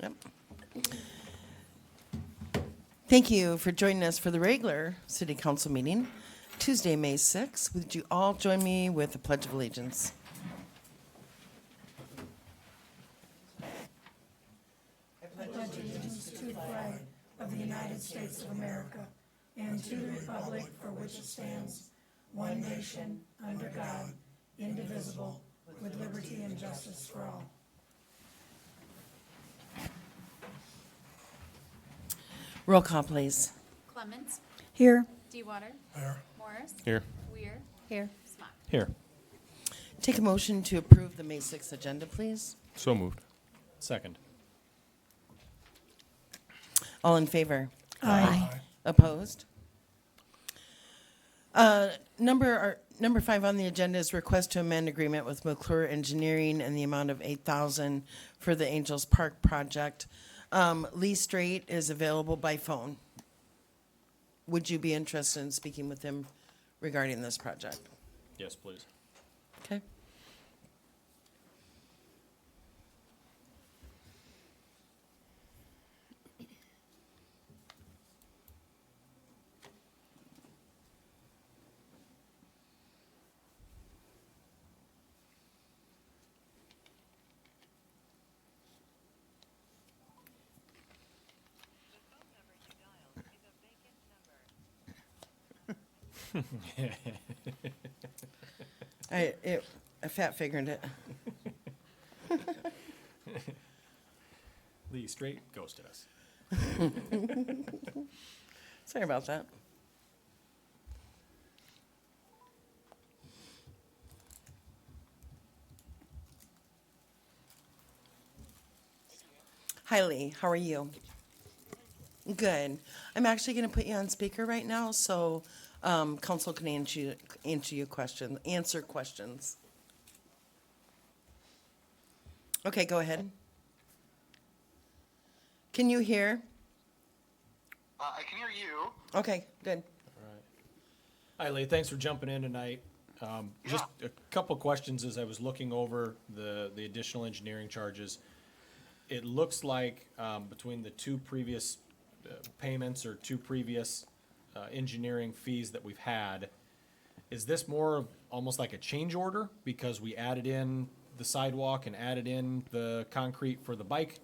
Yep. Thank you for joining us for the regular City Council meeting, Tuesday, May 6th. Would you all join me with the Pledge of Allegiance? Roll call, please. Clements. Here. Dewater. Here. Morris. Here. Weir. Here. Smock. Here. Take a motion to approve the May 6th agenda, please. So moved. Second. All in favor? Aye. Opposed? Number 5 on the agenda is request to amend agreement with McClure Engineering in the amount of $8,000 for the Angels Park project. Lee Straight is available by phone. Would you be interested in speaking with him regarding this project? Yes, please. Okay. I fat figured it. Lee Straight ghosted us. Sorry about that. Hi, Lee. How are you? Good. I'm actually going to put you on speaker right now, so council can answer questions. Okay, go ahead. Can you hear? I can hear you. Okay, good. All right. Hi, Lee. Thanks for jumping in tonight. Just a couple questions as I was looking over the additional engineering charges. It looks like between the two previous payments or two previous engineering fees that we've had, is this more of almost like a change order because we added in the sidewalk and added in the concrete for the bike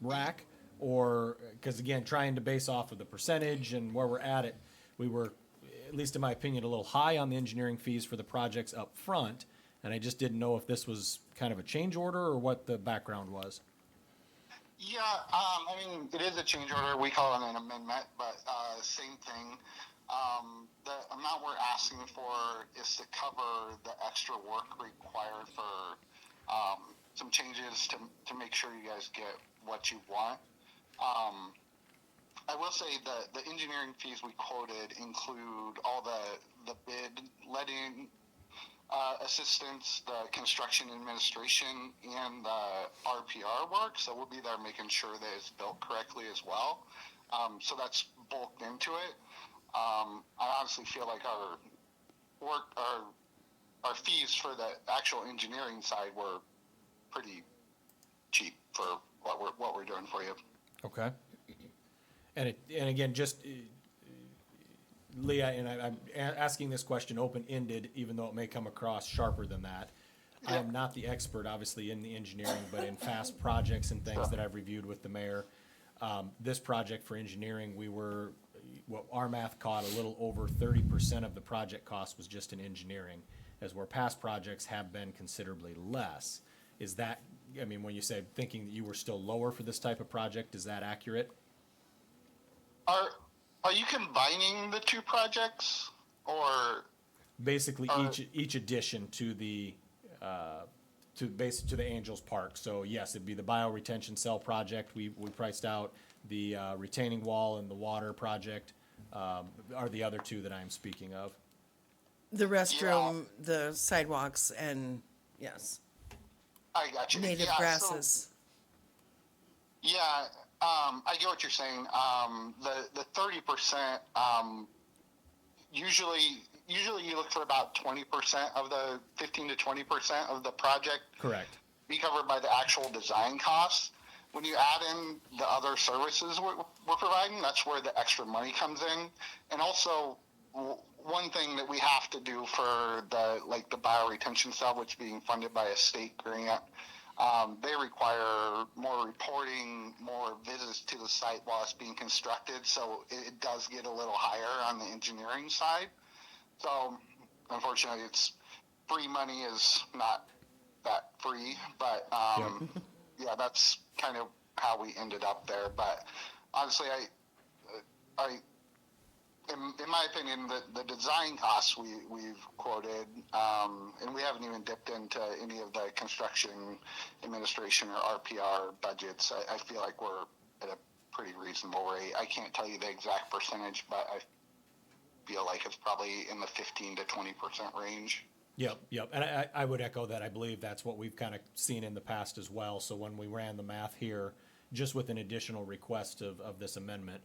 rack? Or, because again, trying to base off of the percentage and where we're at it, we were, at least in my opinion, a little high on the engineering fees for the projects up front. And I just didn't know if this was kind of a change order or what the background was. Yeah, I mean, it is a change order. We call it an amendment, but same thing. The amount we're asking for is to cover the extra work required for some changes to make sure you guys get what you want. I will say that the engineering fees we quoted include all the bid letting assistance, the construction administration, and the RPR work. So we'll be there making sure that it's built correctly as well. So that's bulked into it. I honestly feel like our fees for the actual engineering side were pretty cheap for what we're doing for you. Okay. And again, just Leah, and I'm asking this question open-ended, even though it may come across sharper than that. I am not the expert, obviously, in the engineering, but in past projects and things that I've reviewed with the mayor. This project for engineering, what our math caught, a little over 30% of the project cost was just in engineering, as where past projects have been considerably less. Is that, I mean, when you say thinking that you were still lower for this type of project, is that accurate? Are you combining the two projects, or basically each addition to the to the Angels Park? So yes, it'd be the bioretention cell project. We priced out the retaining wall and the water project. Are the other two that I'm speaking of? The restroom, the sidewalks, and yes, I got you. native grasses. I get what you're saying. The 30%, usually you look for about 20% of the 15 to 20% of the project. Correct. be covered by the actual design costs. When you add in the other services we're providing, that's where the extra money comes in. And also, one thing that we have to do for the bioretention cell, which is being funded by a state grant, they require more reporting, more visits to the site while it's being constructed. So it does get a little higher on the engineering side. So unfortunately, it's free money is not that free, but yeah, that's kind of how we ended up there. But honestly, in my opinion, the design costs we've quoted, and we haven't even dipped into any of the construction administration or RPR budgets. I feel like we're at a pretty reasonable rate. I can't tell you the exact percentage, but I feel like it's probably in the 15 to 20% range. Yep. And I would echo that. I believe that's what we've kind of seen in the past as well. So when we ran the math here, just with an additional request of this amendment,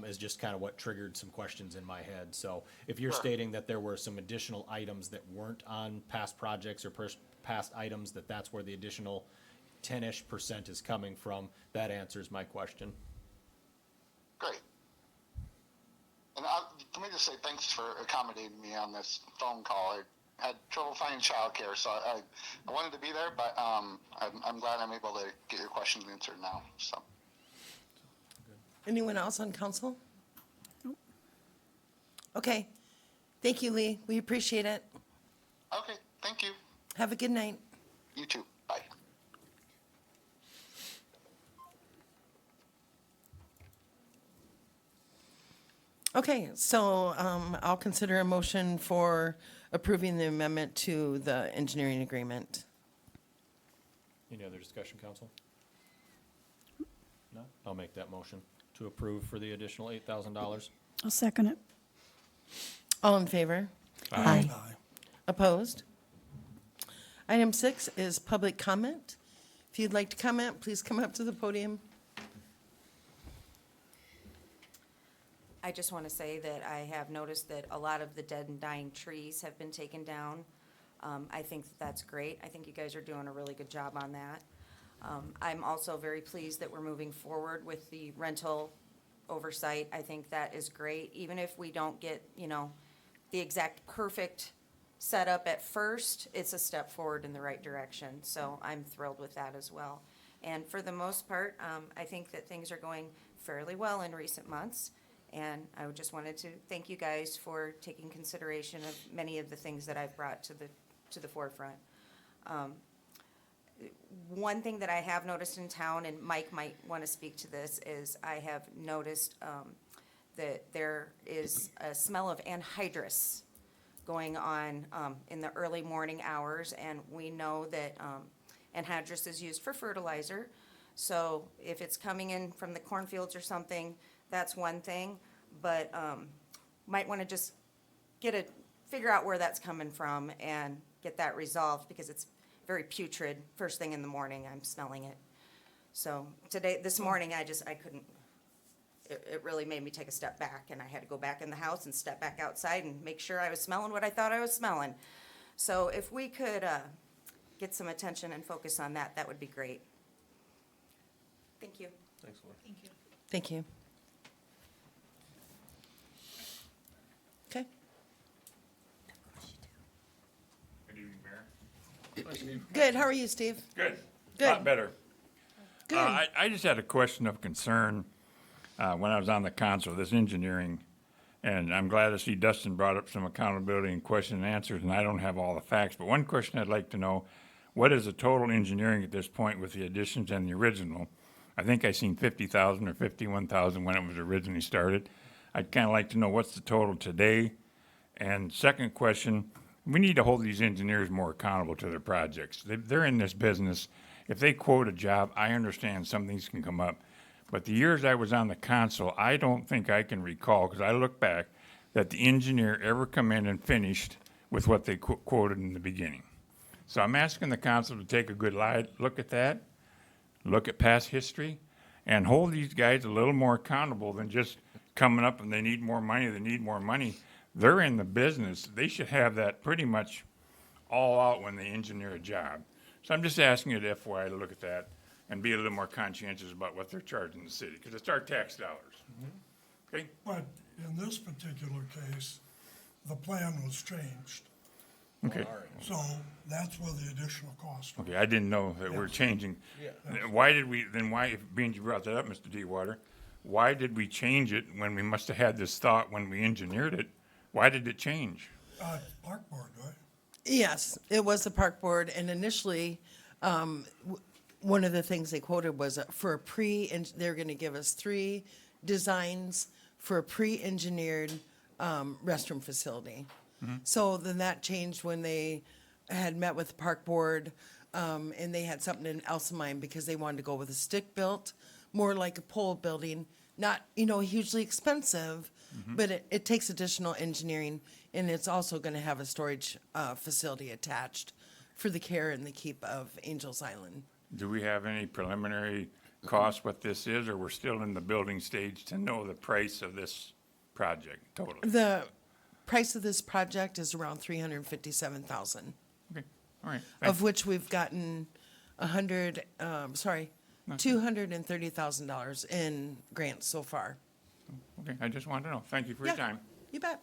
is just kind of what triggered some questions in my head. So if you're stating that there were some additional items that weren't on past projects or past items, that's where the additional 10-ish% is coming from, that answers my question. Great. And let me just say thanks for accommodating me on this phone call. I had trouble finding childcare, so I wanted to be there, but I'm glad I'm able to get your questions answered now. So. Anyone else on council? Nope. Okay. Thank you, Lee. We appreciate it. Okay. Thank you. Have a good night. You too. Bye. Okay, so I'll consider a motion for approving the amendment to the engineering agreement. Any other discussion, council? No? I'll make that motion to approve for the additional $8,000. I'll second it. All in favor? Aye. Opposed? Item 6 is public comment. If you'd like to comment, please come up to the podium. I just want to say that I have noticed that a lot of the dead and dying trees have been taken down. I think that's great. I think you guys are doing a really good job on that. I'm also very pleased that we're moving forward with the rental oversight. I think that is great. Even if we don't get, the exact perfect setup at first, it's a step forward in the right direction. So I'm thrilled with that as well. And for the most part, I think that things are going fairly well in recent months. And I just wanted to thank you guys for taking consideration of many of the things that I've brought to the forefront. One thing that I have noticed in town, and Mike might want to speak to this, is I have noticed that there is a smell of anhydrous going on in the early morning hours, and we know that anhydrous is used for fertilizer. So if it's coming in from the cornfields or something, that's one thing, but might want to just figure out where that's coming from and get that resolved, because it's very putrid. First thing in the morning, I'm smelling it. So this morning, I couldn't, it really made me take a step back, and I had to go back in the house and step back outside and make sure I was smelling what I thought I was smelling. So if we could get some attention and focus on that, that would be great. Thank you. Thanks, Laura. Thank you. Okay. Good evening, Mayor. Good. How are you, Steve? Good. Good. A lot better. Good. I just had a question of concern when I was on the council, this engineering, and I'm glad to see Dustin brought up some accountability and question and answers, and I don't have all the facts, but one question I'd like to know, what is the total engineering at this point with the additions and the original? I think I seen 50,000 or 51,000 when it was originally started. I'd kind of like to know what's the total today. And second question, we need to hold these engineers more accountable to their projects. They're in this business. If they quote a job, I understand some things can come up. But the years I was on the council, I don't think I can recall, because I look back, that the engineer ever come in and finished with what they quoted in the beginning. So I'm asking the council to take a good look at that, look at past history, and hold these guys a little more accountable than just coming up and they need more money. They're in the business. They should have that pretty much all out when they engineer a job. So I'm just asking you to FYI to look at that and be a little more conscientious about what they're charging the city, because it's our tax dollars. Okay? But in this particular case, the plan was changed, Okay. so that's where the additional cost was. Okay, I didn't know that we're changing. Why did we, then why, if being you brought that up, Mr. Dewater, why did we change it when we must have had this thought when we engineered it? Why did it change? Park board, right? Yes, it was the park board, and initially, one of the things they quoted was for a they're gonna give us 3 designs for a pre-engineered, restroom facility. So then that changed when they had met with the park board, and they had something else in mind because they wanted to go with a stick-built, more like a pole building, not, hugely expensive, but it takes additional engineering, and it's also gonna have a storage, facility attached for the care and the keep of Angels Island. Do we have any preliminary cost what this is, or we're still in the building stage to know the price of this project totally? The price of this project is around $357,000, Okay, all right. of which we've gotten $230,000 in grants so far. Okay, I just wanted to know. Thank you for your Yeah. time. You bet.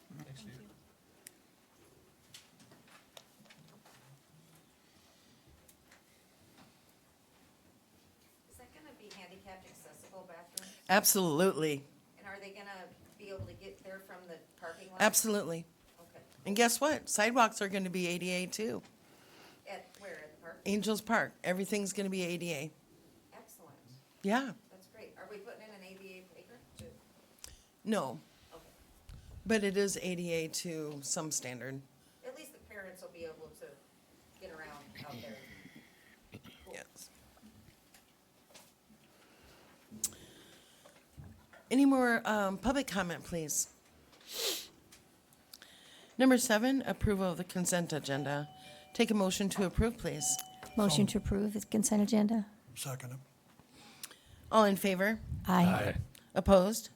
Is that gonna be handicapped accessible bathrooms? Absolutely, And are they gonna be able to get there from the parking lot? absolutely. Okay. And guess what? Sidewalks are gonna be ADA too. At where, at the park? Angels Park, everything's gonna be ADA. Excellent. Yeah, That's great. Are we putting in an ADA playground too? no, Okay. but it is ADA to some standard. At least the parents will be able to get around out there. Yes. Any more public comment, please? Number 7, approval of the consent agenda. Take a motion to approve, please. Motion to approve the consent agenda? Second it. All in favor? Aye. Opposed?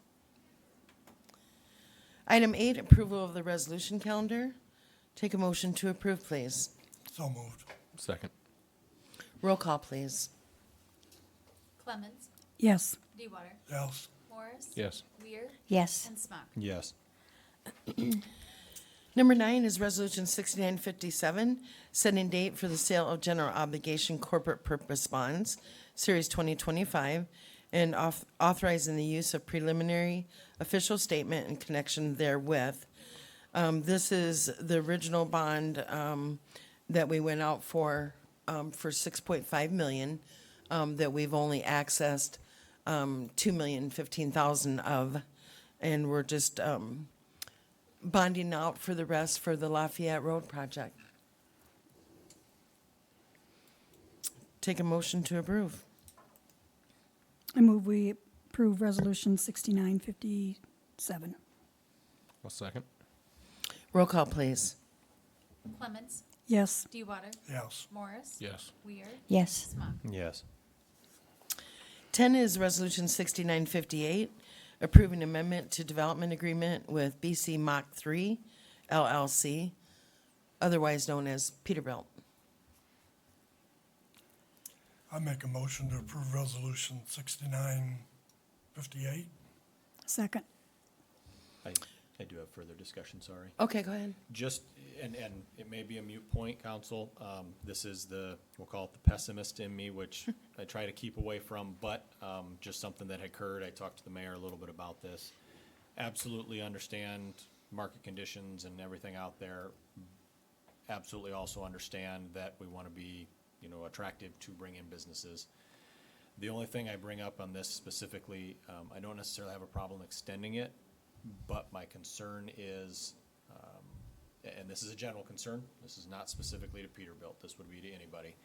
Item 8, approval of the resolution calendar. Take a motion to approve, please. So moved. Second. Roll call, please. Clemens, Yes. Dewater, Yes. Morris. Yes. Weir, Yes. and Smock. Yes. Number 9 is Resolution 6957, setting date for the sale of general obligation corporate purpose bonds, Series 2025, and authorizing the use of preliminary official statement in connection therewith. This is the original bond that we went out for $6.5 million, that we've only accessed $2,015,000 of, and we're just bonding out for the rest for the Lafayette Road project. Take a motion to approve. I move we approve Resolution 6957. I'll second. Roll call, please. Clemens, Yes. Dewater, Yes. Morris. Yes. Weir, Yes. Smock. Yes. 10 is Resolution 6958, approving amendment to development agreement with BC Mach 3 LLC, otherwise known as Peterbilt. I make a motion to approve Resolution 6958. Second. I do have further discussion, sorry. Okay, go ahead. Just, and it may be a mute point, council, this is we'll call it the pessimist in me, which I try to keep away from, but, just something that occurred, I talked to the mayor a little bit about this. Absolutely understand market conditions and everything out there. Absolutely also understand that we wanna be, attractive to bring in businesses. The only thing I bring up on this specifically, I don't necessarily have a problem extending it, but my concern is, and this is a general concern, this is not specifically to Peterbilt, this would be to anybody,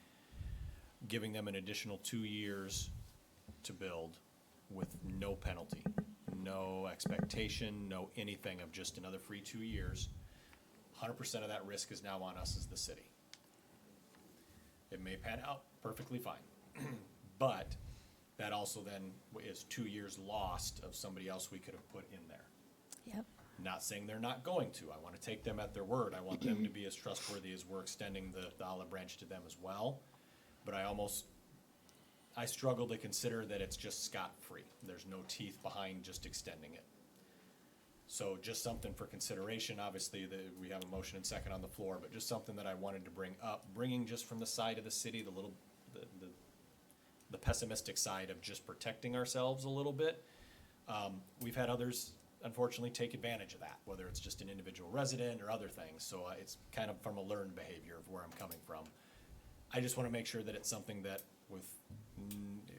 giving them an additional 2 years to build with no penalty, no expectation, no anything of just another free 2 years. 100% of that risk is now on us as the city. It may pan out perfectly fine, but that also then is 2 years lost of somebody else we could have put in there. Yep. Not saying they're not going to. I want to take them at their word. I want them to be as trustworthy as we're extending the olive branch to them as well. but I struggle to consider that it's just scot-free. There's no teeth behind just extending it. So just something for consideration. Obviously, we have a motion and second on the floor, but just something that I wanted to bring up, bringing just from the side of the city, the pessimistic side of just protecting ourselves a little bit. We've had others, unfortunately, take advantage of that, whether it's just an individual resident or other things. So it's kind of from a learned behavior of where I'm coming from. I just want to make sure that it's something that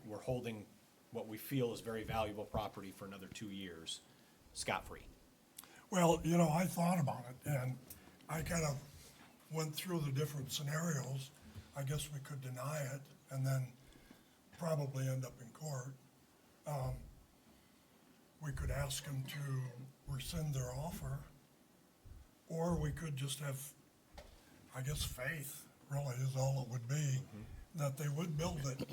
we're holding what we feel is very valuable property for another 2 years, scot-free. Well, I thought about it, and I kind of went through the different scenarios. I guess we could deny it and then probably end up in court. We could ask them to rescind their offer, or we could just have, I guess, faith, really is all it would be, that they would build it.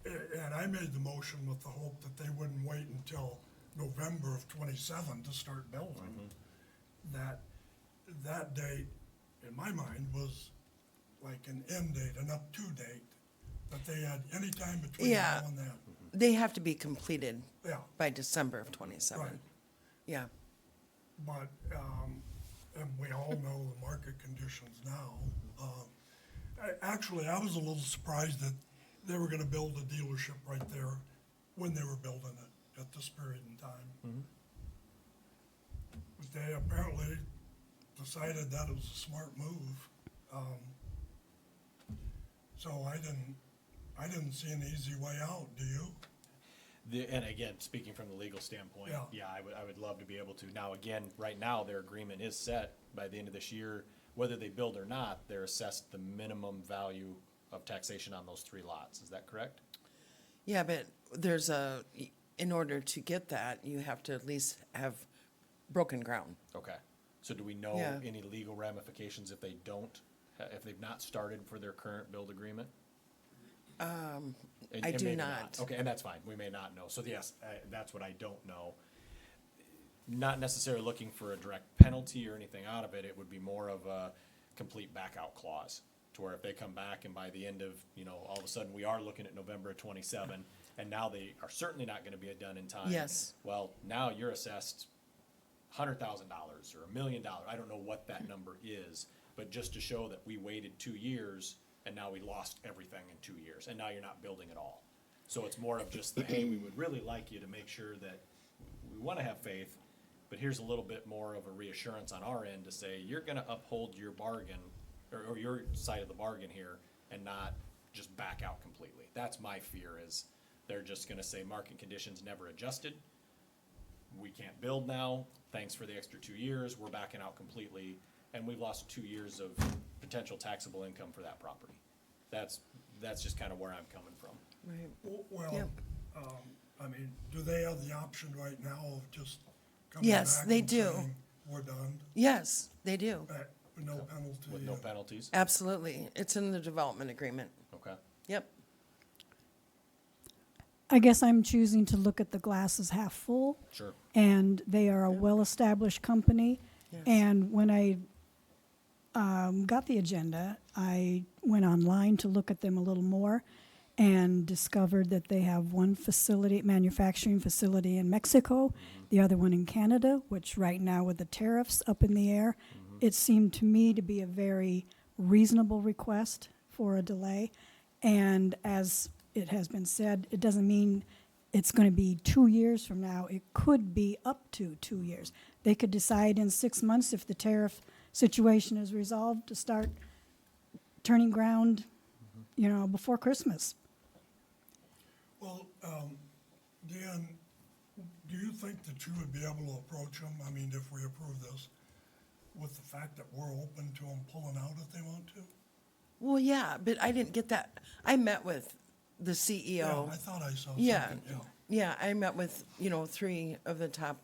And I made the motion with the hope that they wouldn't wait until November of '27 to start building. That date, in my mind, was like an end date, an up-to date, that they had any time between Yeah. now and then. They have to be completed Yeah, by December of 27. right. Yeah. But, and we all know the market conditions now. Actually, I was a little surprised that they were gonna build a dealership right there when they were building it at this period in time. But they apparently decided that it was a smart move. So I didn't see an easy way out, do you? And again, speaking from the legal standpoint, Yeah. yeah, I would love to be able to. Now, again, right now, their agreement is set by the end of this year. Whether they build or not, they're assessed the minimum value of taxation on those 3 lots. Is that correct? Yeah, but in order to get that, you have to at least have broken ground. Okay. So do we know Yeah. any legal ramifications if they don't, if they've not started for their current build agreement? And- I and do maybe not. Okay, and that's fine. We may not know. So yes, that's what I don't know. Not necessarily looking for a direct penalty or anything out of it. It would be more of a complete back-out clause, to where if they come back and by the end of, all of a sudden, we are looking at November of '27, and now they are certainly not gonna be done in time. Yes. Well, now you're assessed $100,000 or $1 million. I don't know what that number is, but just to show that we waited 2 years and now we lost everything in 2 years, and now you're not building at all. So it's more of just the, hey, we would really like you to make sure that we wanna have faith, but here's a little bit more of a reassurance on our end to say, you're gonna uphold your bargain, or your side of the bargain here, and not just back out completely. That's my fear, is they're just gonna say, market conditions never adjusted, we can't build now, thanks for the extra 2 years, we're backing out completely, and we've lost 2 years of potential taxable income for that property. That's just kind of where I'm coming from. Right. Well, Yeah. do they have the option right now of just coming Yes, back they and do. saying, we're done, Yes, they do. with no penalty? With no penalties? Absolutely. It's in the development agreement. Okay. Yep. I guess I'm choosing to look at the glass as half full. Sure. And they are a well-established company. Yes. And when I got the agenda, I went online to look at them a little more and discovered that they have one facility, manufacturing facility in Mexico, the other one in Canada, which right now with the tariffs up in the air, it seemed to me to be a very reasonable request for a delay. And as it has been said, it doesn't mean it's going to be 2 years from now. It could be up to 2 years. They could decide in 6 months, if the tariff situation is resolved, to start turning ground, before Christmas. Well, Dan, do you think that you would be able to approach them, if we approve this, with the fact that we're open to them pulling out if they want to? Well, yeah, but I didn't get that. I met with the Yeah, CEO. I thought I saw Yeah, something, yeah. yeah, I met with, 3 of the top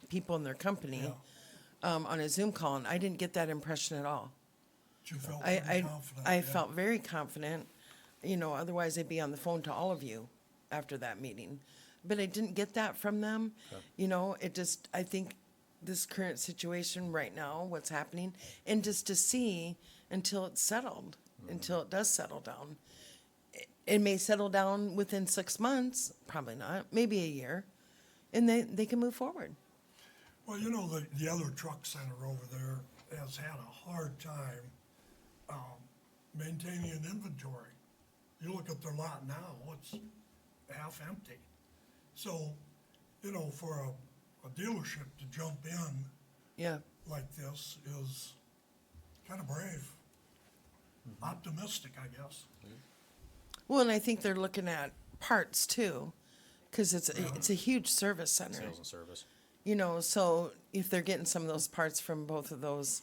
people in their company, on a Zoom call, and I didn't get that impression at all. But you felt I, pretty I, confident? I yeah. felt very confident, otherwise I'd be on the phone to all of you after that meeting. But I didn't get that from them, I think this current situation right now, what's happening, and just to see until it's settled, until it does settle down. It may settle down within 6 months, probably not, maybe a year, and they can move forward. Well, the other truck center over there has had a hard time, maintaining an inventory. You look at their lot now, it's half empty. So, for a dealership to jump in Yeah. like this is kind of brave. Optimistic, I guess. Well, and I think they're looking at parts too, because it's a huge service center. Sales and service. So if they're getting some of those parts from both of those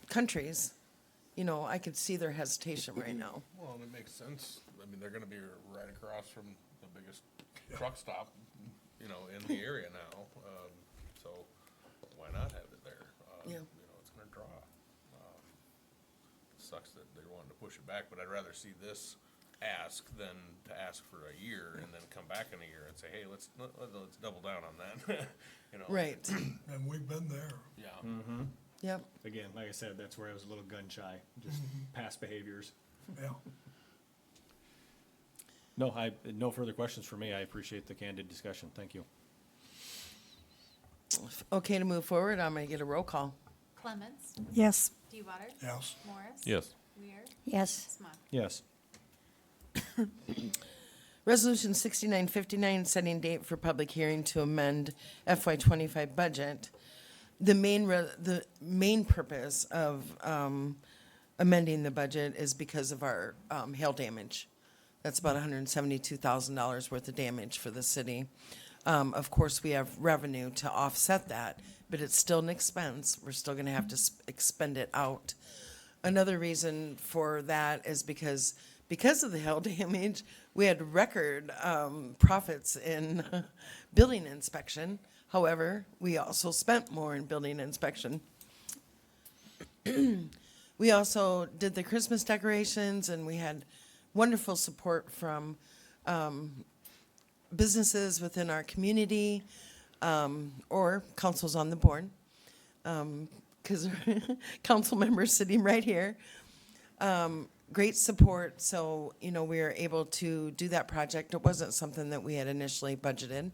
countries, I could see their hesitation right now. Well, and it makes sense. I mean, they're gonna be right across from the biggest truck stop, in the area now. So why not have it there? Yeah. It's gonna draw. Sucks that they're wanting to push it back, but I'd rather see this ask than to ask for a year and then come back in a year and say, hey, let's double down on that. Right. And we've been there. Yeah. Yep. Again, like I said, that's where I was a little gun shy, just past behaviors. Yeah. No further questions for me. I appreciate the candid discussion. Thank you. Okay, to move forward, I'm gonna get a roll call. Clements, Yes. Dewater, Yes. Morris. Yes. Weir, Yes. Smock. Yes. Resolution 6959, setting date for public hearing to amend FY '25 budget. The main purpose of amending the budget is because of our hail damage. That's about $172,000 worth of damage for the city. Of course, we have revenue to offset that, but it's still an expense. We're still gonna have to expend it out. Another reason for that is because of the hail damage, we had record profits in building inspection. However, we also spent more in building inspection. We also did the Christmas decorations, and we had wonderful support from businesses within our community, or councils on the board, because council members sitting right here. Great support, so, we were able to do that project. It wasn't something that we had initially budgeted,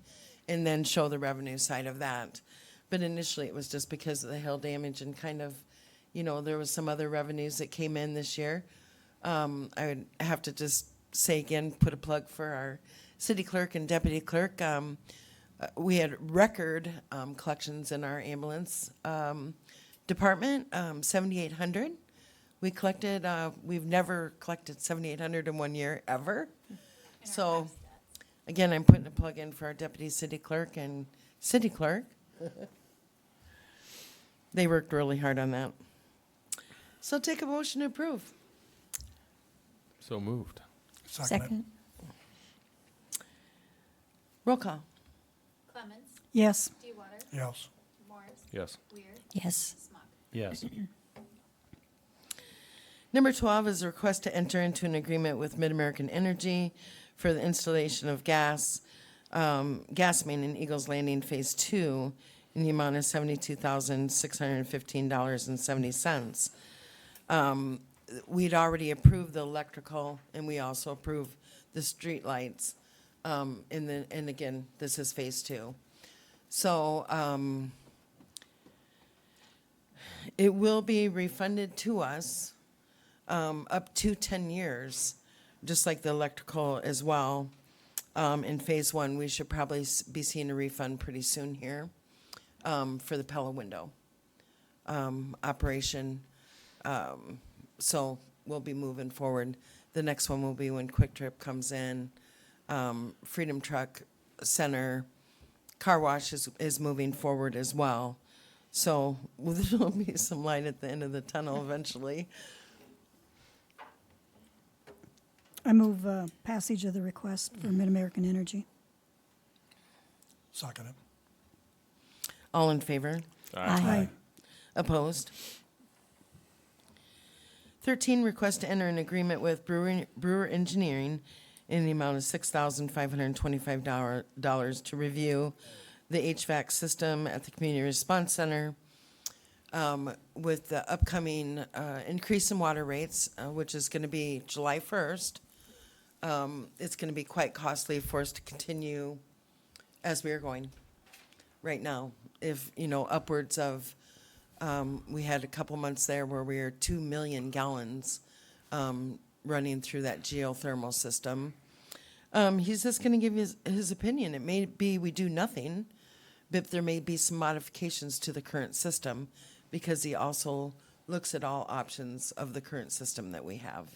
and then show the revenue side of that. But initially, it was just because of the hail damage and kind of, there was some other revenues that came in this year. I would have to just say again, put a plug for our city clerk and deputy clerk. We had record collections in our ambulance department, 7,800. We collected, we've never collected 7,800 in 1 year, ever. So, again, I'm putting a plug in for our deputy city clerk and city clerk. They worked really hard on that. So take a motion to approve. So moved. Second. Roll call. Clements, Yes. Dewater, Yes. Morris. Yes. Weir, Yes. Smock. Yes. Number 12 is a request to enter into an agreement with Mid-American Energy for the installation of gas main in Eagles Landing Phase 2 in the amount of $72,615.70. We'd already approved the electrical, and we also approved the street lights. And again, this is Phase 2. So it will be refunded to us up to 10 years, just like the electrical as well. In Phase 1, we should probably be seeing a refund pretty soon here for the Pella window operation. So we'll be moving forward. The next one will be when Quick Trip comes in. Freedom Truck Center, Car Wash is moving forward as well. So there'll be some light at the end of the tunnel eventually. I move passage of the request for Mid-American Energy. Second it. All in favor? Aye. Opposed? 13, request to enter an agreement with Brewer Engineering in the amount of $6,525 to review the HVAC system at the Community Response Center. with the upcoming increase in water rates, which is going to be July 1st. It's going to be quite costly for us to continue as we are going right now. If, upwards of, we had a couple months there where we were 2 million gallons running through that geothermal system. He's just going to give his opinion. It may be we do nothing, but there may be some modifications to the current system because he also looks at all options of the current system that we have.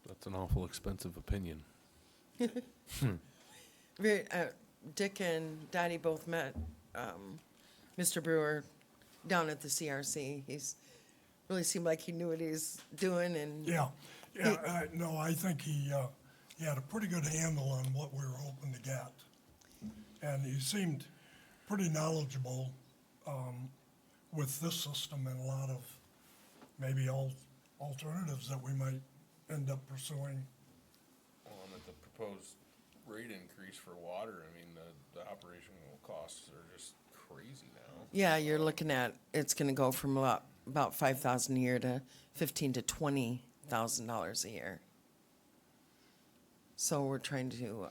That's an awful expensive opinion. Dick and Dottie both met Mr. Brewer down at the CRC. He's really seemed like he knew what he's doing, and No, I think he had a pretty good handle on what we were hoping to get. And he seemed pretty knowledgeable with this system and a lot of maybe alternatives that we might end up pursuing. Well, and at the proposed rate increase for water, I mean, the operational costs are just crazy now. yeah, you're looking at it's going to go from about $5,000 a year to $15,000 to $20,000 a year. So we're trying to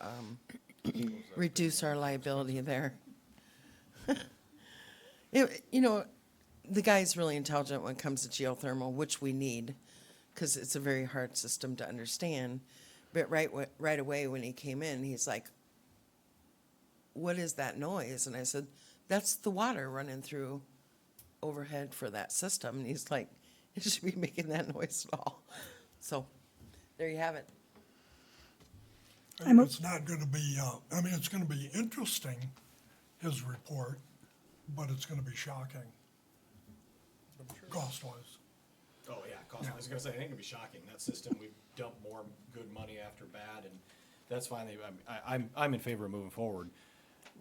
reduce our liability there. The guy's really intelligent when it comes to geothermal, which we need, because it's a very hard system to understand. But right away when he came in, he's like, "What is that noise?" And I said, "That's the water running through overhead for that system." And he's like, "It should be making that noise at all." So there you have it. It's not gonna be, it's gonna be interesting, his report, but it's gonna be shocking, cost-wise. Oh, yeah, cost, I was gonna say, I think it'd be shocking, that system, we've dumped more good money after bad, and that's fine, I'm in favor of moving forward.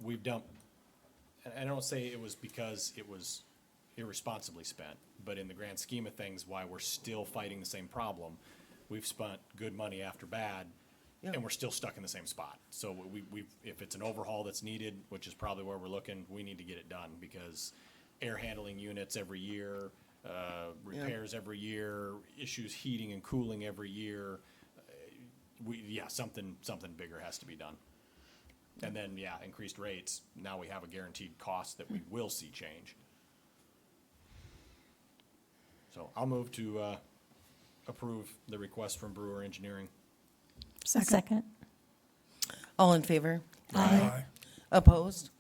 We've dumped, and I don't say it was because it was irresponsibly spent, but in the grand scheme of things, why we're still fighting the same problem, we've spent good money after bad, and we're still stuck in the same spot. So if it's an overhaul that's needed, which is probably where we're looking, we need to get it done, because air handling units every year, repairs every year, issues heating and cooling every year. Something bigger has to be done. And then, increased rates. Now we have a guaranteed cost that we will see change. So I'll move to approve the request from Brewer Engineering. Second. All in favor? Aye. Opposed?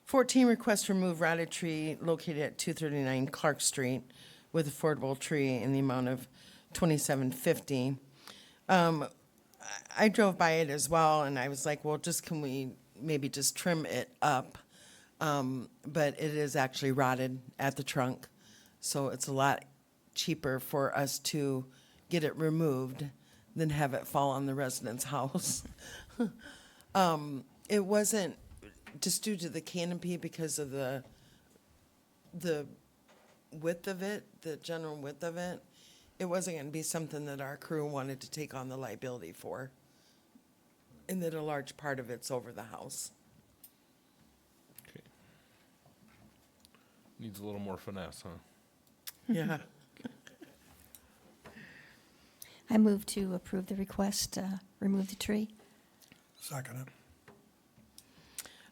14, request to remove rotted tree located at 239 Clark Street with affordable tree in the amount of $27.50. I drove by it as well, and I was like, well, can we maybe just trim it up? But it is actually rotted at the trunk, so it's a lot cheaper for us to get it removed than have it fall on the resident's house. It wasn't just due to the canopy because of the width of it, the general width of it. It wasn't going to be something that our crew wanted to take on the liability for, and that a large part of it's over the house. Okay. Needs a little more finesse, huh? Yeah. I move to approve the request, remove the tree. Second it.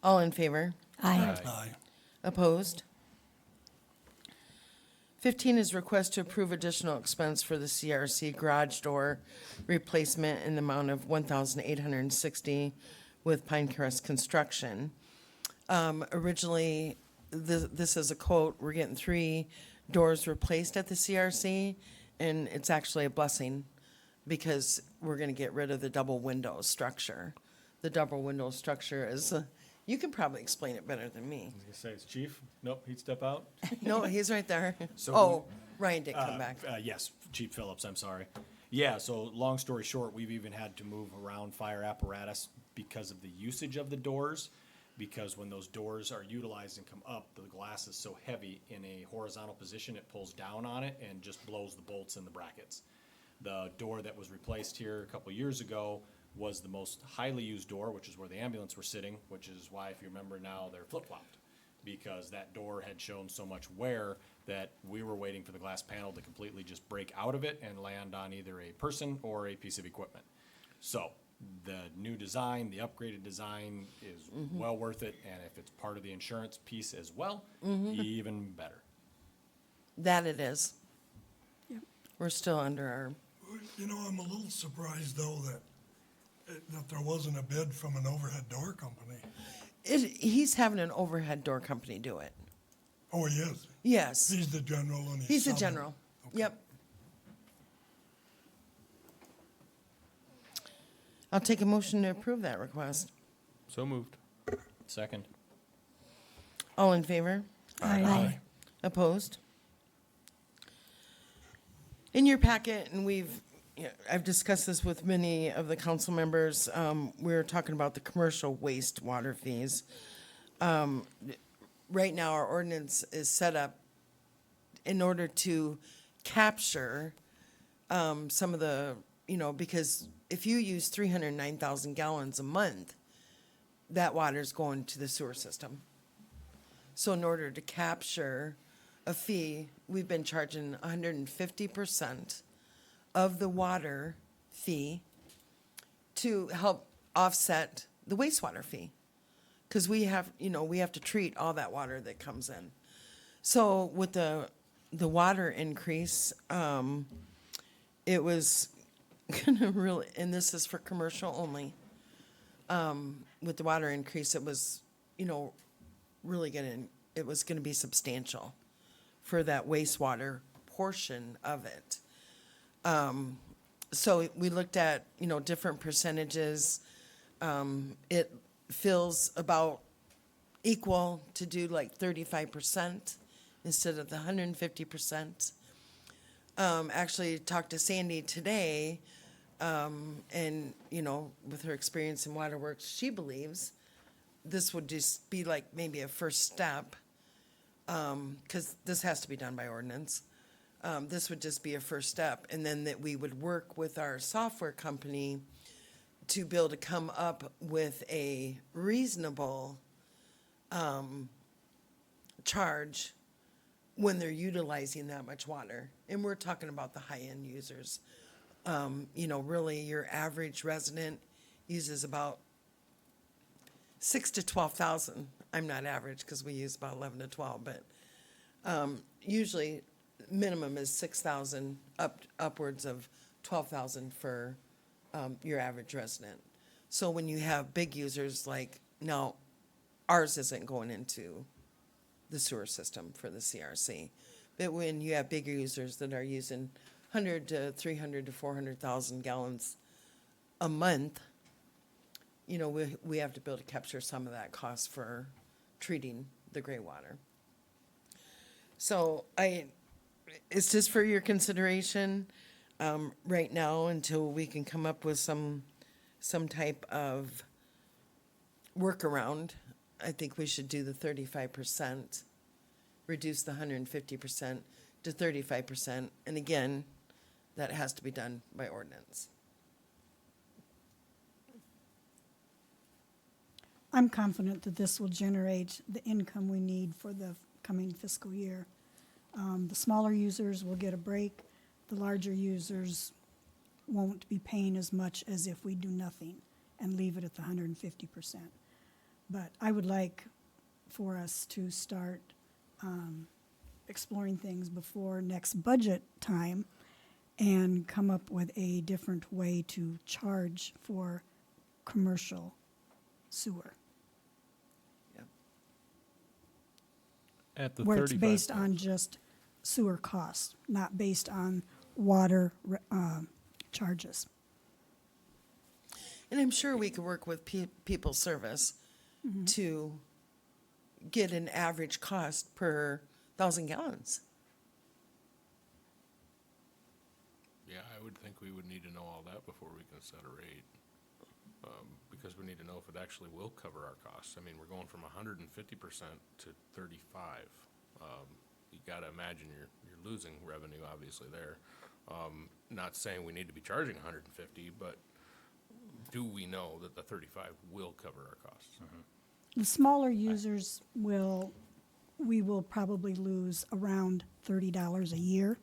All in favor? Aye. Aye. Opposed? 15 is request to approve additional expense for the CRC garage door replacement in the amount of $1,860 with Pinecrest Construction. Originally, this is a quote, we're getting 3 doors replaced at the CRC, and it's actually a blessing because we're gonna get rid of the double window structure. The double window structure is, you can probably explain it better than me. I was gonna say, it's Chief? Nope, he'd step out. No, he's right there. So Oh, Ryan did come back. Yes, Chief Phillips, I'm sorry. Yeah, so long story short, we've even had to move around fire apparatus because of the usage of the doors. Because when those doors are utilized and come up, the glass is so heavy in a horizontal position, it pulls down on it and just blows the bolts in the brackets. The door that was replaced here a couple years ago was the most highly used door, which is where the ambulance were sitting, which is why, if you remember now, they're flip-flopped. Because that door had shown so much wear that we were waiting for the glass panel to completely just break out of it and land on either a person or a piece of equipment. So the new design, the upgraded design is well worth it, and if it's part of the insurance piece as well, even better. That it is. Yep. We're still under our, You know, I'm a little surprised though that there wasn't a bid from an overhead door company. he's having an overhead door company do it. Oh, he is? Yes, He's the general and he's the subbing. general. Okay. Yep. I'll take a motion to approve that request. So moved. Second. All in favor? Aye. Opposed? In your packet, and I've discussed this with many of the council members, we were talking about the commercial wastewater fees. Right now, our ordinance is set up in order to capture some of the, because if you use 309,000 gallons a month, that water's going to the sewer system. So in order to capture a fee, we've been charging 150% of the water fee to help offset the wastewater fee. Because we have to treat all that water that comes in. So with the water increase, it was gonna really, and this is for commercial only. With the water increase, it was, really it was gonna be substantial for that wastewater portion of it. So we looked at, different percentages. It feels about equal to do like 35% instead of the 150%. Actually talked to Sandy today, and, with her experience in waterworks, she believes this would just be like maybe a first step, because this has to be done by ordinance. This would just be a first step, and then that we would work with our software company to be able to come up with a reasonable charge when they're utilizing that much water. And we're talking about the high-end users. Really, your average resident uses about 6 to 12,000. I'm not average because we use about 11 to 12, but usually minimum is 6,000, upwards of 12,000 for your average resident. So when you have big users now, ours isn't going into the sewer system for the CRC. But when you have bigger users that are using 100 to 300 to 400,000 gallons a month, we have to be able to capture some of that cost for treating the gray water. So it's just for your consideration right now until we can come up with some type of workaround. I think we should do the 35%, reduce the 150% to 35%. And again, that has to be done by ordinance. I'm confident that this will generate the income we need for the coming fiscal year. The smaller users will get a break. The larger users won't be paying as much as if we do nothing and leave it at the 150%. But I would like for us to start exploring things before next budget time and come up with a different way to charge for commercial sewer. At the Where it's 35 based on just sewer costs, not based on water charges. And I'm sure we could work with People Service to get an average cost per 1,000 gallons. Yeah, I would think we would need to know all that before we can set a rate. Because we need to know if it actually will cover our costs. I mean, we're going from 150% to 35. You gotta imagine you're losing revenue, obviously, there. Not saying we need to be charging 150, but do we know that the 35 will cover our costs? The smaller users we will probably lose around $30 a year.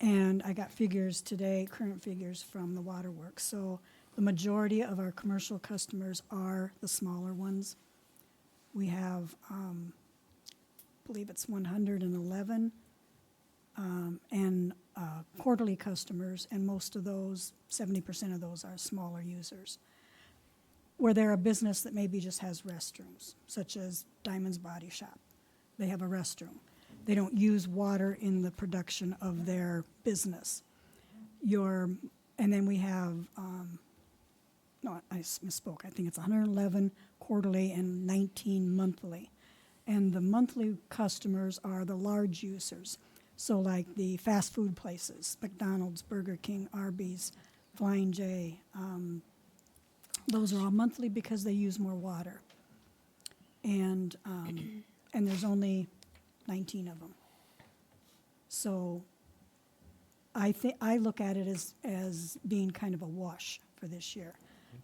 And I got figures today, current figures from the waterworks. So the majority of our commercial customers are the smaller ones. We have, I believe it's 111, and quarterly customers, and most of those, 70% of those are smaller users. Where they're a business that maybe just has restrooms, such as Diamond's Body Shop. They have a restroom. They don't use water in the production of their business. And then we have, no, I misspoke. I think it's 111 quarterly and 19 monthly. And the monthly customers are the large users. So like the fast food places, McDonald's, Burger King, Arby's, Flying J, those are all monthly because they use more water. And there's only 19 of them. So I look at it as being kind of a wash for this year.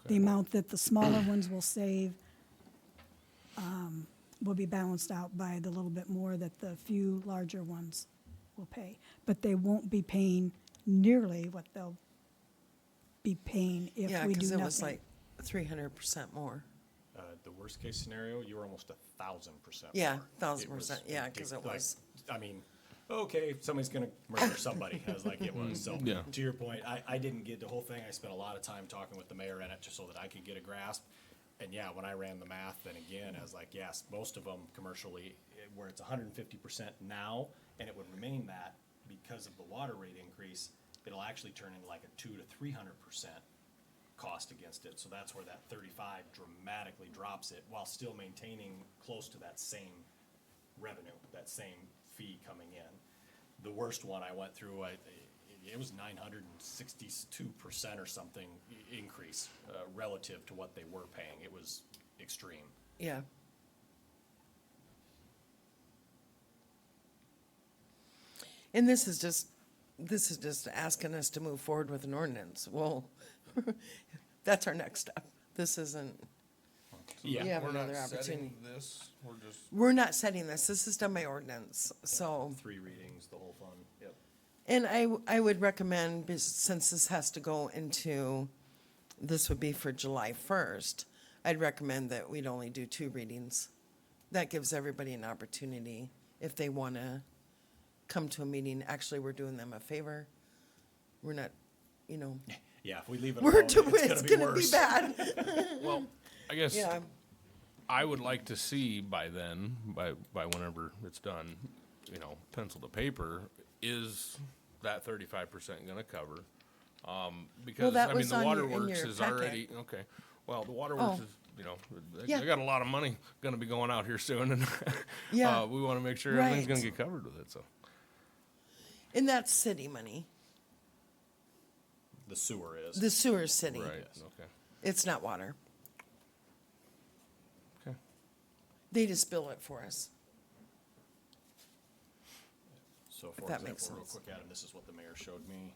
The amount that the smaller ones will save will be balanced out by the little bit more that the few larger ones will pay. But they won't be paying nearly what they'll be paying if Yeah, we do because nothing. it was like 300% more. The worst case scenario, you were almost 1,000% Yeah, more. 1,000%, It was yeah, 'cause it like, was- I mean, okay, somebody's gonna murder somebody, as like it was, so, Yeah. to your point, I didn't get the whole thing, I spent a lot of time talking with the mayor in it, just so that I could get a grasp. And yeah, when I ran the math, then again, I was like, yes, most of them commercially, where it's 150% now, and it would remain that, because of the water rate increase, it'll actually turn into like a 200 to 300% cost against it, so that's where that 35 dramatically drops it, while still maintaining close to that same revenue, that same fee coming in. The worst one I went through, it was 962% or something increase relative to what they were paying. It was extreme. Yeah. And this is just asking us to move forward with an ordinance. Well, that's our next step. This isn't, Yeah. we have We're not another setting opportunity. this, we're just, We're not setting this. This is done by ordinance, so. 3 readings, the whole fun, yep. And I would recommend, since this has to go into, this would be for July 1st, I'd recommend that we'd only do 2 readings. That gives everybody an opportunity if they want to come to a meeting. Actually, we're doing them a favor. We're not, Yeah, if we leave it we're alone, doing, it's it's gonna be going to be worse. bad. Well, I guess Yeah. I would like to see by then, by whenever it's done, pencil to paper, is that 35% gonna cover? Because, that I mean, was the on your- in waterworks your is packet. already, okay. Well, the waterworks Oh. is, they Yeah. got a lot of money gonna be going out here soon, and Yeah. we wanna make sure everything's gonna Right. get covered with it, so. And that's city money. The sewer is. The sewer city. Right, Yes. okay, It's not water. okay. They just bill it for us. So for that makes example, real sense. quick, Adam, this is what the mayor showed me.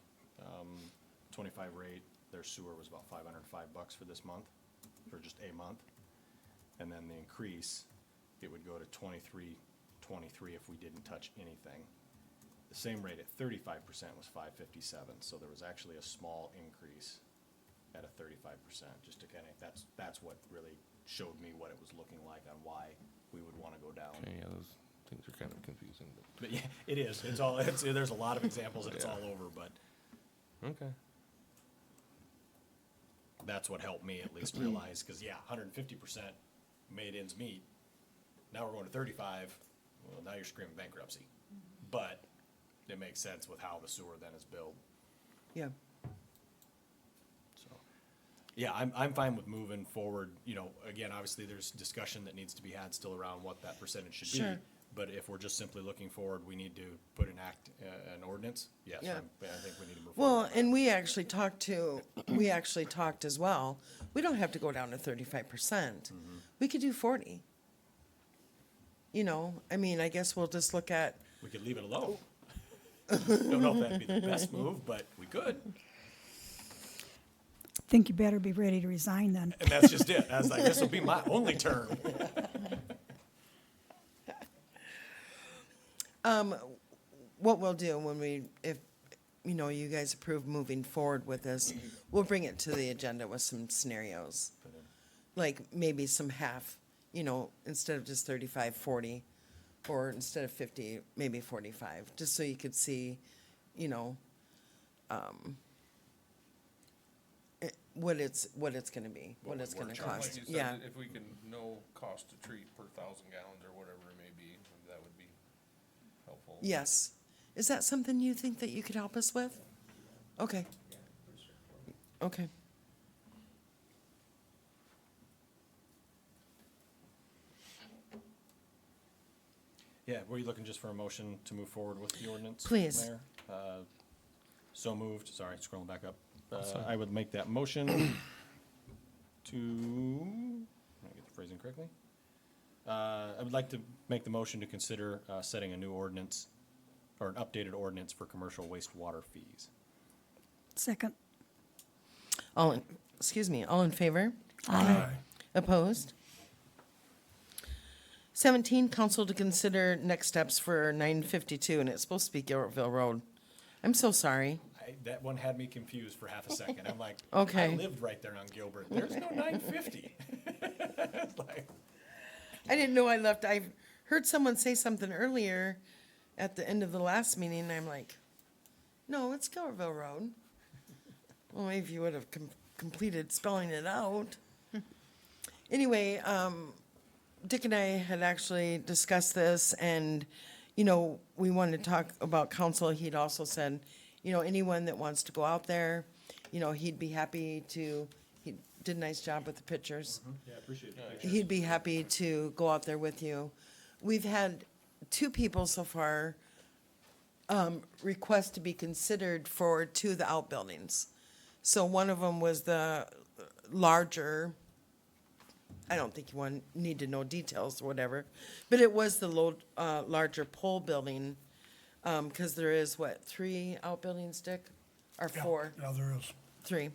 25 rate, their sewer was about $505 for this month, for just a month. And then the increase, it would go to 23.23 if we didn't touch anything. The same rate at 35% was $557, so there was actually a small increase at a 35%, just to kind of, that's what really showed me what it was looking like on why we would want to go down. Okay, yeah, those things are kind of confusing, But yeah, it is, there's a lot of examples and it's Yeah. all over, but okay. that's what helped me at least realize, because yeah, 150% made ends meet. Now we're going to 35, well, now you're screaming bankruptcy. But it makes sense with how the sewer then is billed, Yeah. so. Yeah, I'm fine with moving forward, again, obviously there's discussion that needs to be had still around what that percentage should be. Sure. But if we're just simply looking forward, we need to put an ordinance, yes, Yeah. I think we need to move forward. Well, on that. and we actually talked as well. We don't have to go down to 35%. We could do 40. I guess we'll just look at, We could leave it alone. Don't know if that'd be the best move, but we could. think you better be ready to resign then. And that's just it. I was like, this will be my only term. What we'll do if, you guys approve moving forward with this, we'll bring it to the agenda with some scenarios. Like maybe some half, instead of just 35, 40, or instead of 50, maybe 45, just so you could see, what it's gonna be, what it's gonna cost. Like you Yeah, said, if we can know cost to treat per 1,000 gallons or whatever it may be, that would be helpful. yes. Is that something you think that you could help us with? Okay. Okay. Yeah, were you looking just for a motion to move forward with the ordinance? Please. Mayor? So moved, sorry, scrolling back up. I would make that motion to, let me get the phrasing correctly. I would like to make the motion to consider setting a new ordinance, or an updated ordinance for commercial wastewater fees. Second. All in favor? Aye. Opposed? 17, council to consider next steps for 952, and it's supposed to be Gilbertville Road. I'm so sorry. That one had me confused for half a second. I'm like, Okay. I lived right there on Gilbert. There's no 950. It's like, I didn't know I left. I heard someone say something earlier at the end of the last meeting, and I'm like, no, it's Gilbertville Road. Well, maybe if you would have completed spelling it out. Anyway, Dick and I had actually discussed this, and, we wanted to talk about council. He'd also said, anyone that wants to go out there, he'd be happy to, he did a nice job with the pictures. yeah, I appreciate it. He'd be happy to go out there with you. We've had 2 people so far request to be considered for 2 of the outbuildings. So one of them was the larger, I don't think you need to know details or whatever, but it was the larger pole building, because there is, 3 outbuildings, Dick? Or Yeah, 4? Yeah, there is. 3.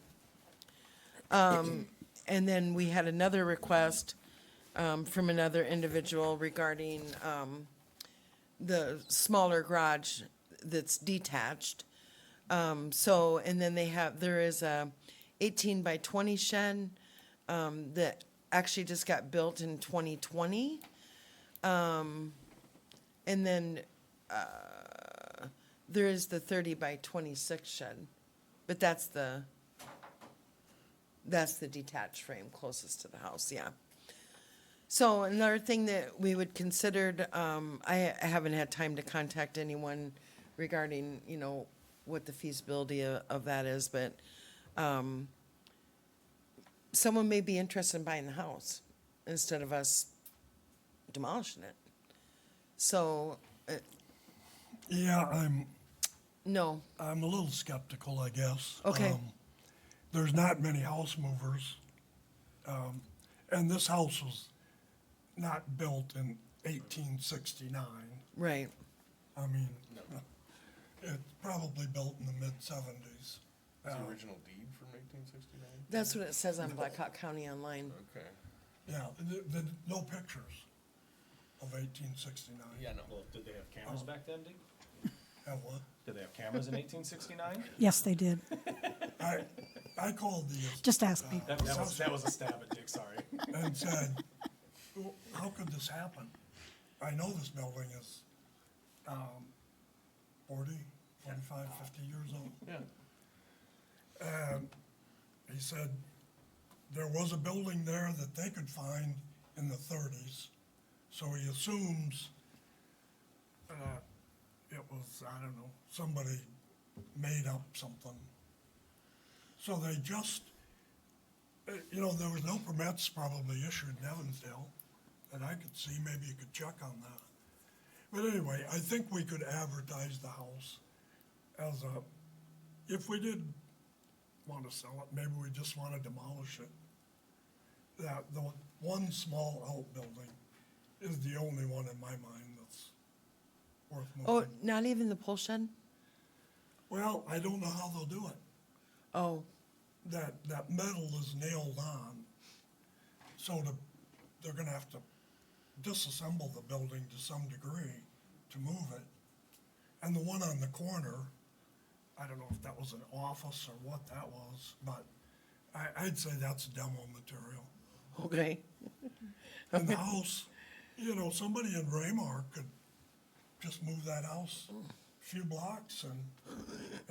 And then we had another request from another individual regarding the smaller garage that's detached. So, and then there is a 18 by 20 shed that actually just got built in 2020. And then there is the 30 by 26 shed, but that's the detached frame closest to the house, yeah. So another thing that we would consider, I haven't had time to contact anyone regarding, what the feasibility of that is, but someone may be interested in buying the house instead of us demolishing it. So, Yeah, no, I'm a little skeptical, I guess. Okay. There's not many house movers. And this house was not built in 1869. right. I mean, it's probably built in the mid-70s. Is the original deed from 1869? That's what it says on Blackhawk County online. Okay. Yeah, no pictures of 1869. Yeah, no. Well, did they have cameras back then, Dick? Have what? Did they have cameras in 1869? Yes, they did. I called the, Just ask me. That was a stab at Dick, sorry. and said, "Well, how could this happen? I know this building is 40, 45, 50 years old." Yeah. And he said, there was a building there that they could find in the 30s. So he assumes it was, I don't know, somebody made up something. So they just, there was no permits probably issued in Evansdale that I could see. Maybe you could check on that. But anyway, I think we could advertise the house as if we did want to sell it, maybe we just want to demolish it. That the one small outbuilding is the only one in my mind that's worth Oh, moving. not even the pole shed? Well, I don't know how they'll do it. Oh, that metal is nailed on. So they're gonna have to disassemble the building to some degree to move it. And the one on the corner, I don't know if that was an office or what that was, but I'd say that's demo material. Okay. And the house, you know, somebody in Raymar could just move that house a few blocks and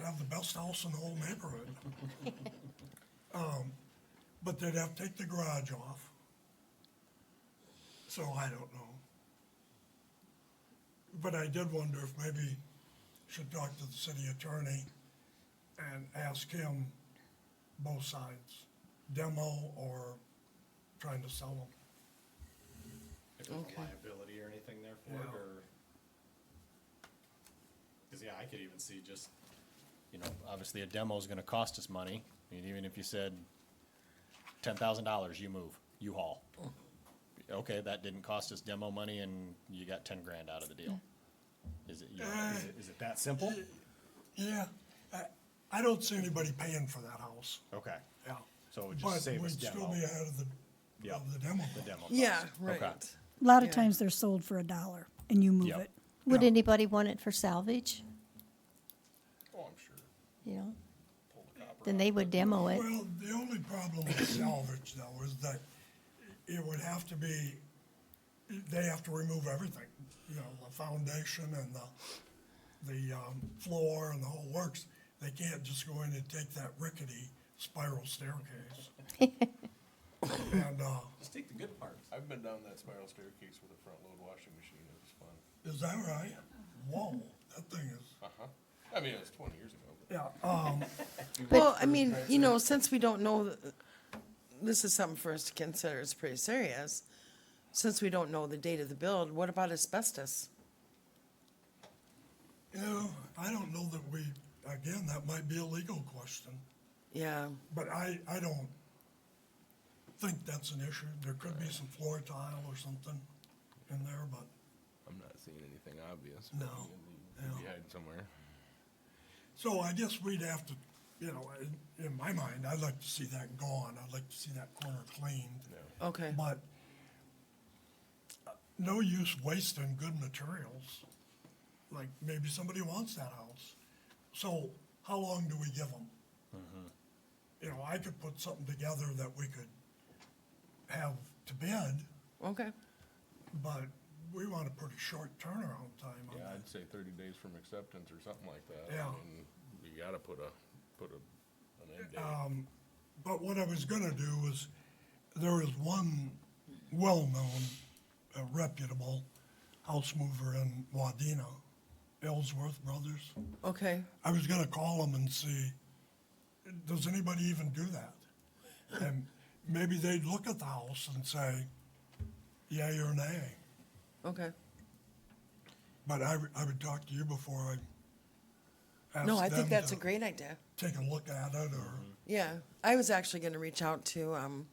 have the best house in the whole neighborhood. But they'd have to take the garage off. So I don't know. But I did wonder if maybe should talk to the city attorney and ask him both sides, demo or trying to sell them. If there's a liability or anything there for it, Yeah. or? Cause yeah, I could even see just, you know, obviously a demo's gonna cost us money. I mean, even if you said $10,000, you move, you haul. Okay, that didn't cost us demo money and you got 10 grand out of the deal. Is it, you know, is it that simple? Yeah, I don't see anybody paying for that house, Okay, yeah. so it would just save us But we'd still demo, be ahead of Yep. of the demo. the demo cost. Yeah, right. Okay. A lot of Yeah. times they're sold for $1 and you move Yep. it. Would Yeah. anybody want it for salvage? Oh, I'm sure. You know, Pull the copper then out. they would demo it. Well, the only problem with salvage though is that it would have to be, they have to remove everything. You know, the foundation and the floor and the whole works. They can't just go in and take that rickety spiral staircase. And, Just take the good parts. I've been down that spiral staircase with a front load washing machine. It was fun. is that right? Whoa, that thing is, Uh-huh. I mean, it was 20 years ago, but yeah, Well, I mean, you know, since we don't know, this is something for us to consider, it's pretty serious. Since we don't know the date of the build, what about asbestos? you know, I don't know that we, again, that might be a legal question. Yeah, But I don't think that's an issue. There could be some floor tile or something in there, but I'm not seeing anything obvious. No, You'd be yeah. hiding somewhere. so I guess we'd have to, you know, in my mind, I'd like to see that gone. I'd like to see that corner cleaned. okay. But no use wasting good materials. Like maybe somebody wants that house. So how long do we give them? You know, I could put something together that we could have to bid, Okay, but we want a pretty short turnaround time on Yeah, that. I'd say 30 days from acceptance or something like that. Yeah. I mean, you gotta put an end date. But what I was gonna do was, there is one well-known, reputable house mover in Wadena, Ellsworth Brothers. okay, I was gonna call them and see, does anybody even do that? And maybe they'd look at the house and say, yay or nay. okay. But I would talk to you before I ask No, I think them that's a to great idea. take a look at it, or, Yeah, I was actually gonna reach out to,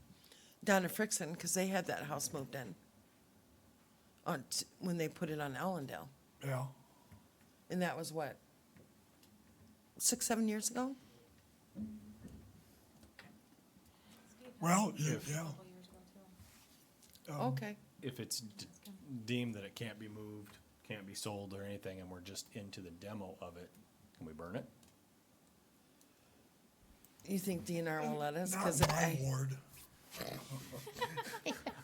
Donna Frickson, cause they had that house moved in. When they put it on Allendale, yeah. and that was what? 6, 7 years ago? Well, yeah. Okay, If it's deemed that it can't be moved, can't be sold or anything, and we're just into the demo of it, can we burn it? you think DNR will let us? Not Cause in my I, ward.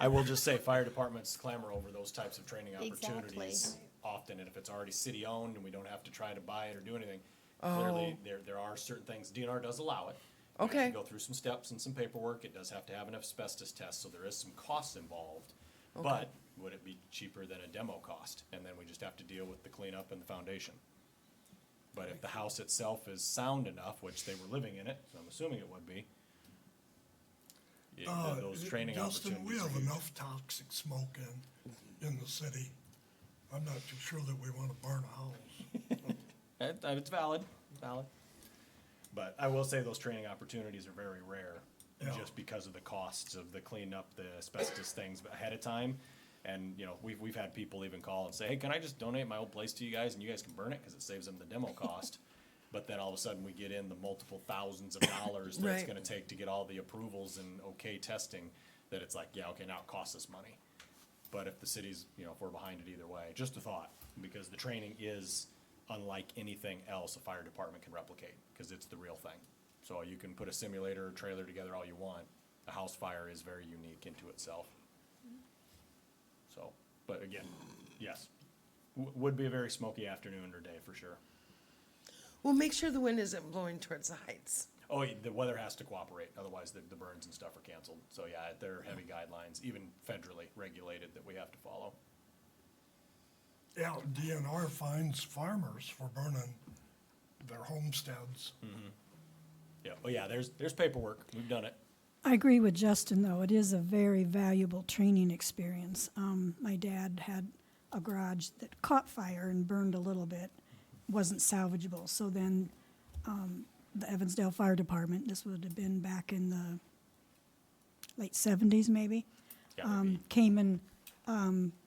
I will just say, fire departments clamor over those types of training Exactly. opportunities often, and if it's already city-owned and we don't have to try to buy it or do anything, clearly, there are certain things, DNR does allow it. You have to Okay. go through some steps and some paperwork, it does have to have an asbestos test, so there is some costs involved. But would it be cheaper than a demo cost? And then we just have to deal with the cleanup and the foundation. But if the house itself is sound enough, which they were living in it, so I'm assuming it would be, those training Justin, we opportunities are have huge. enough toxic smoke in the city. I'm not too sure that we wanna burn a house. It's valid. But I will say those training opportunities are very rare, Yeah. just because of the costs of the cleanup, the asbestos things ahead of time. And, you know, we've had people even call and say, hey, can I just donate my old place to you guys and you guys can burn it, cause it saves them the demo cost. But then all of a sudden we get in the multiple thousands of dollars that it's Right. gonna take to get all the approvals and okay testing, that it's like, yeah, okay, now it costs us money. But if the city's, if we're behind it either way, just a thought, because the training is unlike anything else a fire department can replicate, because it's the real thing. So you can put a simulator or trailer together all you want. A house fire is very unique into itself. So, but again, yes, would be a very smoky afternoon or day for sure. Well, make sure the wind isn't blowing towards the heights. Oh, the weather has to cooperate, otherwise the burns and stuff are canceled. So yeah, there are heavy guidelines, even federally regulated, that we have to follow. Yeah, DNR fines farmers for burning their homesteads. Yeah, oh yeah, there's paperwork, we've done it. I agree with Justin, though. It is a very valuable training experience. My dad had a garage that caught fire and burned a little bit, wasn't salvageable. So then the Evansdale Fire Department, this would have been back in the late 70s maybe, Yeah, maybe. came in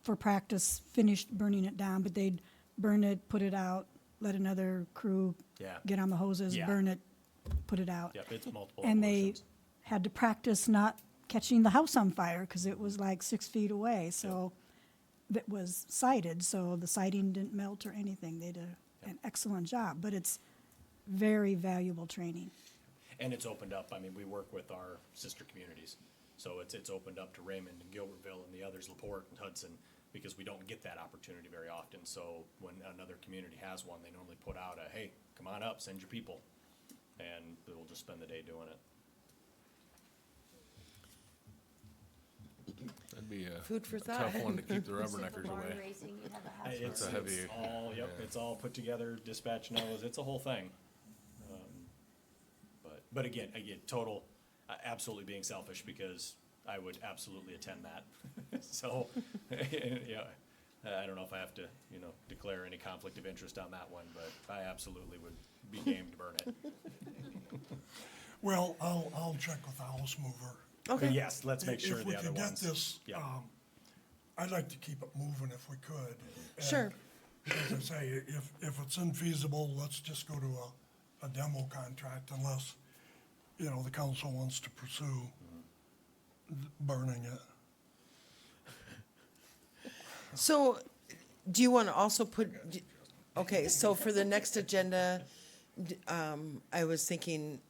for practice, finished burning it down, but they'd burn it, put it out, let another crew Yeah. get on the hoses, Yeah. burn it, put it out. Yep, it's multiple And they evolutions. had to practice not catching the house on fire because it was like 6 feet away. So that was sighted, so the siding didn't melt or anything. They did an excellent job, but it's very valuable training. And it's opened up, we work with our sister communities. So it's opened up to Raymond and Gilbertville and the others, LaPorte and Hudson, because we don't get that opportunity very often. So when another community has one, they normally put out a, hey, come on up, send your people. And we'll just spend the day doing it. That'd be a Food for a tough thought. one to keep the rubberneckers away. It's a heavy- all, yep, yeah. it's all put together, dispatch knows, it's a whole thing. But again, total, absolutely being selfish, because I would absolutely attend that. So, yeah, I don't know if I have to, declare any conflict of interest on that one, but I absolutely would be game to burn it. Well, I'll check with the house mover. But Okay. yes, let's make sure If we the other could get ones. this, Yeah. I'd like to keep it moving if we could. And Sure. As I say, if it's infeasible, let's just go to a demo contract unless, the council wants to pursue burning it. So, do you want to also put, okay, so for the next agenda, I was thinking,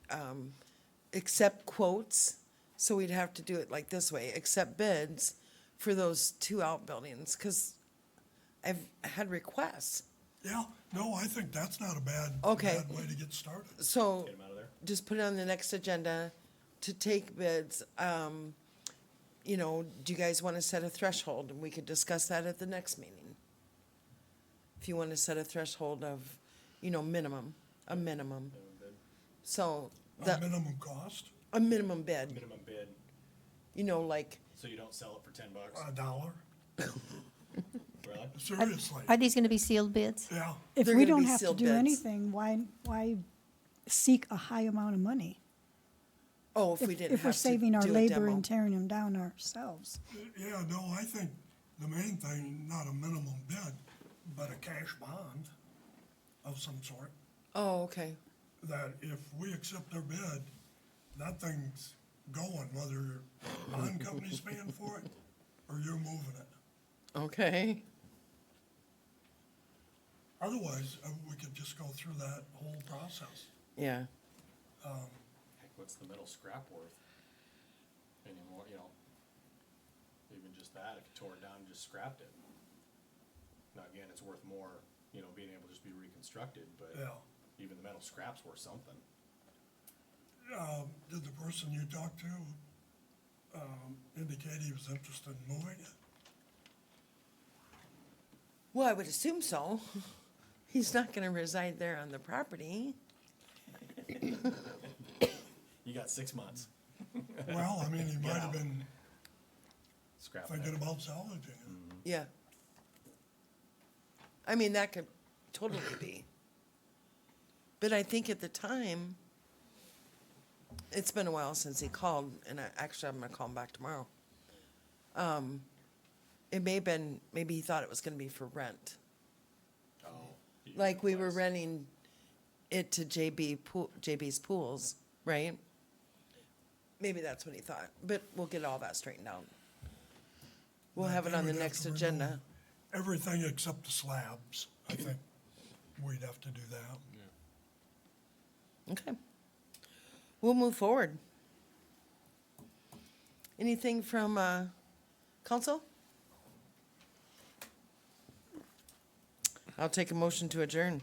accept quotes, so we'd have to do it like this way, accept bids for those 2 outbuildings, because I've had requests. Yeah, no, I think that's not a bad Okay. way to get started. So, Get 'em out of there. just put it on the next agenda to take bids. Do you guys want to set a threshold? And we could discuss that at the next meeting. If you want to set a threshold of, minimum, a minimum. So, A minimum cost, a minimum bid, Minimum bid, like, so you don't sell it for $10. $1, Really? seriously, Are these going to be sealed bids? yeah. If They're we gonna don't be have to sealed do bids. anything, why seek a high amount of money? oh, if we didn't If we're have to saving our do a labor demo. and tearing them down ourselves. Yeah, no, I think the main thing, not a minimum bid, but a cash bond of some sort, Oh, okay, that if we accept their bid, that thing's going, whether the bond company's paying for it or you're moving it. okay. Otherwise, we could just go through that whole process. Yeah, Heck, what's the metal scrap worth anymore, even just that, if you tore it down and just scrapped it. Now, again, it's worth more, being able to just be reconstructed, but Yeah. even the metal scrap's worth something. Did the person you talked to, indicate he was interested in moving it? well, I would assume so. He's not gonna reside there on the property. You got 6 months, Well, I mean, he might have out. been scrapping thinking it. about salvaging it. Yeah. That could totally be. But I think at the time, it's been a while since he called, and I'm gonna call him back tomorrow. It may have been, maybe he thought it was gonna be for rent. Oh, you Like we were request. renting, it to JB's pools, right? Maybe that's what he thought, but we'll get all that straightened out. We'll have it They on the would have next to agenda. remove everything except the slabs. I think we'd have to do that. Okay. We'll move forward. Anything from, council? I'll take a motion to adjourn.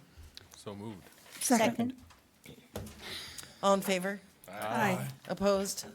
So moved. Second. All in favor? Aye. Opposed?